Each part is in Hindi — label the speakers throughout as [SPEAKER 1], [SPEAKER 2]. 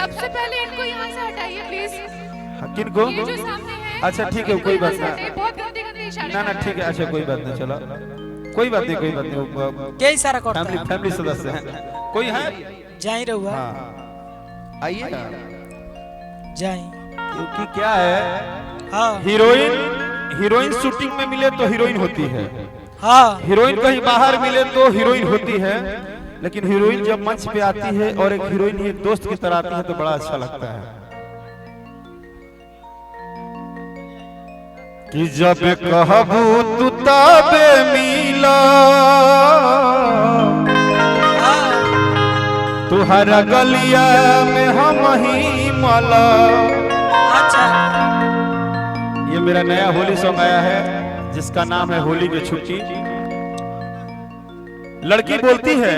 [SPEAKER 1] सबसे पहले इनको यहाँ से हटाइए प्लीज।
[SPEAKER 2] किनको?
[SPEAKER 1] ये जो सामने है।
[SPEAKER 2] अच्छा ठीक है, कोई बात नहीं।
[SPEAKER 1] बहुत गंदे गंदे इशारे।
[SPEAKER 2] ना ठीक है, अच्छा कोई बात नहीं, चलो कोई बात नहीं।
[SPEAKER 3] क्या इशारा करता है?
[SPEAKER 2] फैमिली सदस्य हैं, कोई है?
[SPEAKER 3] जाई रहुआ।
[SPEAKER 2] हाँ आइए
[SPEAKER 3] जाई।
[SPEAKER 2] क्योंकि क्या है,
[SPEAKER 3] हाँ
[SPEAKER 2] हीरोइन शूटिंग में मिले तो हीरोइन होती है,
[SPEAKER 3] हाँ
[SPEAKER 2] हीरोइन कहीं बाहर मिले तो हीरोइन होती है, लेकिन हीरोइन जब मंच पे आती है और एक हीरोइन एक दोस्त की तरह आती है तो बड़ा अच्छा लगता है। कि जब कहबू तू तबे मिला, तुहरा गलिया में हम ही मला।
[SPEAKER 3] अच्छा,
[SPEAKER 2] ये मेरा नया होली सॉन्ग आया है जिसका नाम है होली की छुट्टी। लड़की बोलती है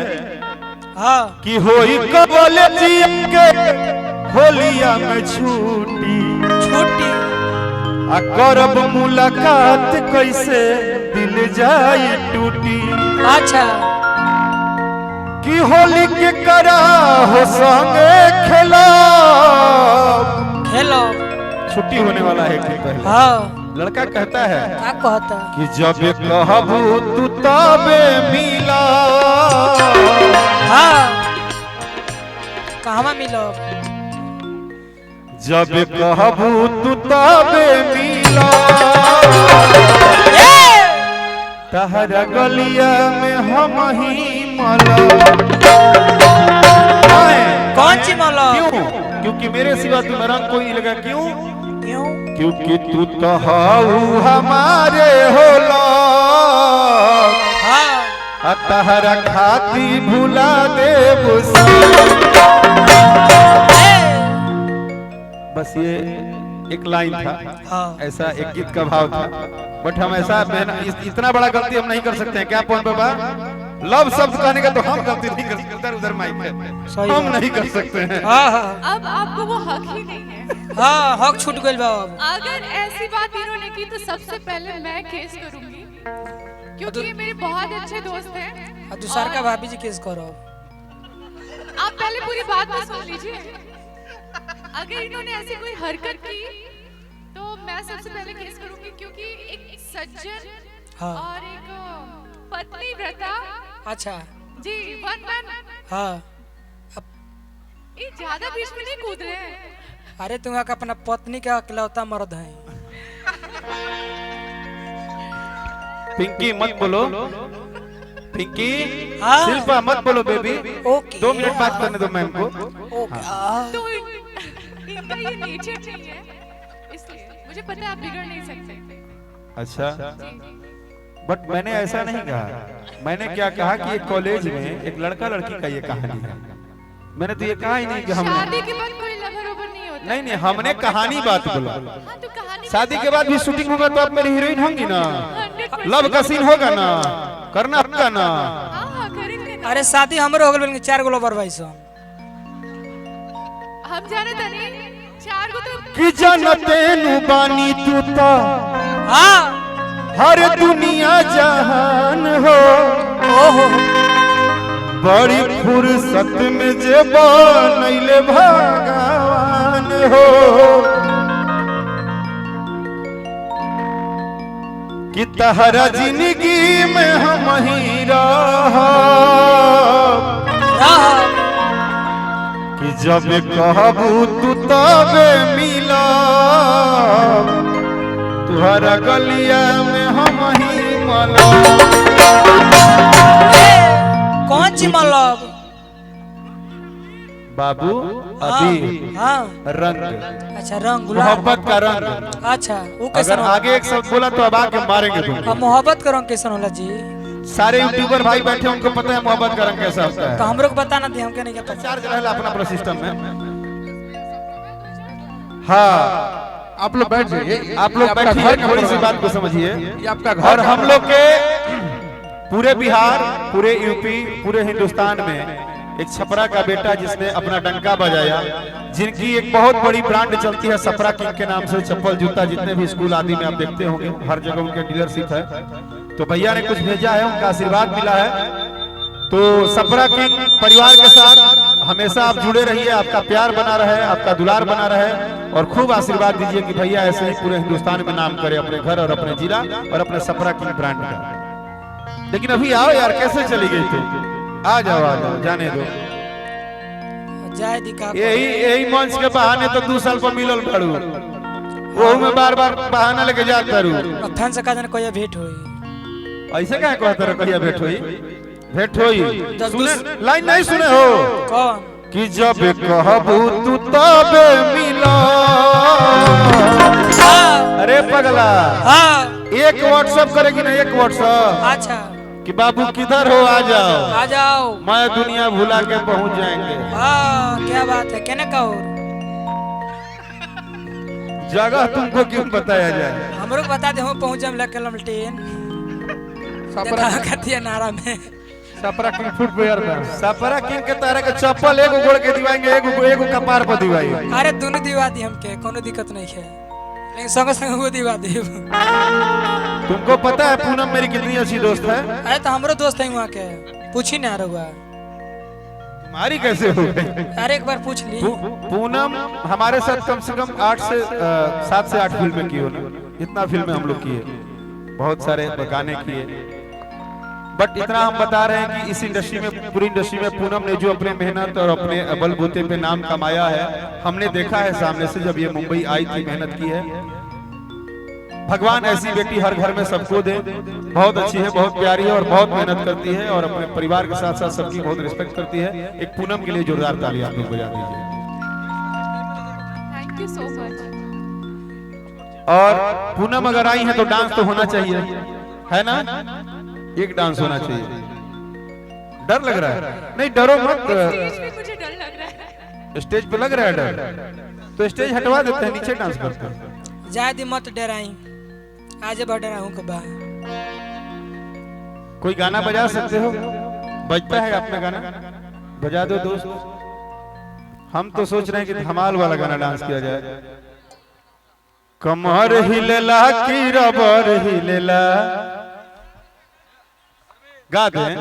[SPEAKER 3] हाँ
[SPEAKER 2] कि होई कॉलेजिया के होलिया में छुट्टी,
[SPEAKER 3] छुट्टी
[SPEAKER 2] आ करब मुलाकात कैसे दिल जाई टूटी।
[SPEAKER 3] अच्छा,
[SPEAKER 2] कि होली के करा हो संगे खेला,
[SPEAKER 3] हेलो
[SPEAKER 2] छुट्टी होने वाला है एक दिन पहले।
[SPEAKER 3] हाँ
[SPEAKER 2] लड़का कहता है
[SPEAKER 3] क्या कहता?
[SPEAKER 2] कि जब कहबू तू तबे मिला।
[SPEAKER 3] हाँ कहवा मिलो?
[SPEAKER 2] जब कहबू तू तबे मिला, तहरा गलिया में हम ही मला।
[SPEAKER 3] कौन सी माला?
[SPEAKER 2] क्यों? क्योंकि मेरे सिवा तुम्हें रंग कोई नहीं लगा। क्यों?
[SPEAKER 3] क्यों?
[SPEAKER 2] क्योंकि तू तो हाउ हमारे होला,
[SPEAKER 3] हाँ
[SPEAKER 2] तहरा खाती भुला दे। बस ये एक लाइन था,
[SPEAKER 3] हाँ
[SPEAKER 2] ऐसा एक गीत का भाव था, बट हम ऐसा इतना बड़ा गलती हम नहीं कर सकते हैं। क्या पवन बाबा, लव शब्द कहने का तो हम गलती नहीं कर सकते, उधर माइक में हम नहीं कर सकते हैं।
[SPEAKER 3] हाँ हाँ
[SPEAKER 1] अब आपको वो हक ही नहीं है।
[SPEAKER 3] हाँ हक छूट गई बाबू।
[SPEAKER 1] अगर ऐसी बात इन्होंने की तो सबसे पहले मैं केस करूंगी, क्योंकि ये मेरे बहुत अच्छे दोस्त हैं।
[SPEAKER 3] दूसरा का भाभी जी केस करो।
[SPEAKER 1] आप पहले पूरी बात तो सुन लीजिए। अगर इन्होंने ऐसी कोई हरकत की तो मैं सबसे पहले केस करूंगी, क्योंकि एक सज्जन
[SPEAKER 3] हाँ
[SPEAKER 1] और एक पत्नी व्रता।
[SPEAKER 3] अच्छा
[SPEAKER 1] जी वन मैन।
[SPEAKER 3] हाँ
[SPEAKER 1] ये ज्यादा बीच में नहीं कूद रहे हैं।
[SPEAKER 3] अरे तुम्हारा का अपना पत्नी का इकलौता मर्द है।
[SPEAKER 2] पिंकी मत बोलो, पिंकी
[SPEAKER 3] हाँ?
[SPEAKER 2] शिल्पा मत बोलो बेबी।
[SPEAKER 3] ओके
[SPEAKER 2] 2 मिनट बात करने दो मैम को।
[SPEAKER 3] ओके
[SPEAKER 1] तो इनका ये नेचर नहीं है, इसलिए मुझे पता है आप बिगड़ नहीं सकते।
[SPEAKER 2] अच्छा, बट मैंने ऐसा नहीं कहा। मैंने क्या कहा कि एक कॉलेज में एक लड़का लड़की का ये कहानी है। मैंने तो ये कहा ही नहीं कि हमने,
[SPEAKER 1] शादी के बाद कोई लवर ओवर नहीं होता।
[SPEAKER 2] नहीं हमने कहानी बात बोला।
[SPEAKER 1] हाँ, तो कहानी
[SPEAKER 2] शादी के बाद भी शूटिंग होगा तो आप मेरी हीरोइन होंगी ना,
[SPEAKER 1] 100%
[SPEAKER 2] लव का सीन होगा ना, करना होगा ना।
[SPEAKER 1] हाँ, करेंगे ना।
[SPEAKER 3] अरे शादी हमरो हो गल 4 गो लोबर भाई सन।
[SPEAKER 1] हम जाने तनी 4 को तो
[SPEAKER 2] कि जनते नु बानी तू ता
[SPEAKER 3] हाँ
[SPEAKER 2] हर दुनिया जहान हो,
[SPEAKER 3] ओहो
[SPEAKER 2] बड़ी फुर्सत में जे बनैले भगवान हो। कि तहरा जिंदगी में हम ही रहा, कि जब कहबू तू तबे मिला, तुहरा गलिया में हम ही मला।
[SPEAKER 3] कौन सी मतलब?
[SPEAKER 2] बाबू अभी
[SPEAKER 3] हाँ
[SPEAKER 2] रंग,
[SPEAKER 3] अच्छा रंग गुलाब,
[SPEAKER 2] मोहब्बत का रंग।
[SPEAKER 3] अच्छा वो कैसा?
[SPEAKER 2] अगर आगे एक शब्द बोला तो अब आके मारेंगे तुम।
[SPEAKER 3] मोहब्बत का रंग कैसा होला जी?
[SPEAKER 2] सारे यूट्यूबर भाई बैठे उनको पता है मोहब्बत का रंग कैसा होता
[SPEAKER 3] तो
[SPEAKER 2] है।
[SPEAKER 3] हमरो को बताना दी, हमके नहीं पता।
[SPEAKER 2] चार्ज रहेला अपना अपना सिस्टम में। हाँ
[SPEAKER 4] आप लोग बैठ जाइए,
[SPEAKER 2] आप लोग बैठिए, थोड़ी सी बात को समझिए।
[SPEAKER 4] ये आपका घर
[SPEAKER 2] और हम लोग के पूरे बिहार, पूरे यूपी, पूरे हिंदुस्तान में एक छपरा का बेटा जिसने अपना डंका बजाया, जिनकी एक बहुत बड़ी ब्रांड चलती है सपरा किंग के नाम से, चप्पल जूता जितने भी स्कूल आदि में आप देखते होंगे हर जगह उनके डीलरशिप है। तो भैया ने कुछ भेजा है, उनका आशीर्वाद मिला है। तो सपरा किंग परिवार के साथ हमेशा आप जुड़े रहिए, आपका प्यार बना रहे, आपका दुलार बना रहे और खूब आशीर्वाद दीजिए कि भैया ऐसे ही पूरे हिंदुस्तान में नाम करे अपने घर और अपने जिला और अपने सपरा किंग ब्रांड का। लेकिन अभी आओ यार, कैसे चली गई तू? आ जाओ, जाने दो।
[SPEAKER 3] जाए दिखा
[SPEAKER 2] यही मंच के बहाने तो 2 साल पर मिलल पड़ू, वो में बार बार बहाना लेके जात करू।
[SPEAKER 3] फैन से कहते कोई भेंट होई,
[SPEAKER 2] ऐसे क्या कहते रहो कहिया भेंट होई? भेंट होई सुने, लाइन नहीं सुने हो
[SPEAKER 3] कौन
[SPEAKER 2] कि जब कहबू तू तब मिलो। अरे पगला,
[SPEAKER 3] हाँ
[SPEAKER 2] एक व्हाट्सएप करेगी ना, एक व्हाट्सएप
[SPEAKER 3] अच्छा
[SPEAKER 2] कि बाबू किधर हो, आ जाओ,
[SPEAKER 3] आ जाओ,
[SPEAKER 2] मैं दुनिया भुला के पहुंच जाएंगे।
[SPEAKER 3] हाँ क्या बात है, कहने का और
[SPEAKER 2] जगह तुमको क्यों बताया जाए?
[SPEAKER 3] हमरो बता दे, हम पहुंच जाम लके लमटेन
[SPEAKER 4] सपरा
[SPEAKER 3] देखा कतिया नारा में।
[SPEAKER 4] सपरा किंग फुटवेयर में
[SPEAKER 2] सपरा किंग के तरह के चप्पल एगो गोड़ के दिवाएंगे, एगो कपार पर दिवाएंगे।
[SPEAKER 3] अरे दोनों दिवा दी हमके, कोनो दिक्कत नहीं है, लेकिन संग संग वो दिवा दे।
[SPEAKER 2] तुमको पता है पूनम मेरी कितनी अच्छी दोस्त है?
[SPEAKER 3] अरे तो हमरो दोस्त है वहाँ के, पूछी ना रहुआ।
[SPEAKER 2] तुम्हारी कैसे हो गई?
[SPEAKER 3] अरे एक बार पूछ ली।
[SPEAKER 2] पूनम हमारे साथ कम से कम 7 से 8 फिल्में की हो ना, इतना फिल्में हम लोग किए, बहुत सारे गाने किए। बट इतना हम बता रहे हैं कि इस इंडस्ट्री में, पूरी इंडस्ट्री में पूनम ने जो अपने मेहनत और अपने बलबूते पे नाम कमाया है, हमने देखा है सामने से जब ये मुंबई आई थी, मेहनत की है। भगवान ऐसी बेटी हर घर में सबको दे, बहुत अच्छी है, बहुत प्यारी है और बहुत मेहनत करती है और अपने परिवार के साथ साथ सबकी बहुत रिस्पेक्ट करती है। एक पूनम के लिए जोरदार ताली आप लोग बजा दीजिए।
[SPEAKER 1] Thank you so much.
[SPEAKER 2] और पूनम अगर आई है तो डांस तो होना चाहिए, है ना? एक डांस होना चाहिए। डर लग रहा है? नहीं डरो मत,
[SPEAKER 1] स्टेज पे मुझे डर लग रहा है।
[SPEAKER 2] स्टेज पे लग रहा है डर, तो स्टेज हटवा देते हैं, नीचे डांस करते हैं।
[SPEAKER 3] जाए दी मत डराई, आज बढ़ रहा हूँ कबा।
[SPEAKER 2] कोई गाना बजा सकते हो? बजता है अपना गाना, बजा दो दोस्त। हम तो सोच रहे हैं कि धमाल वाला गाना डांस किया जाए। कमर हिलेला की रबर हिलेला, गा दें।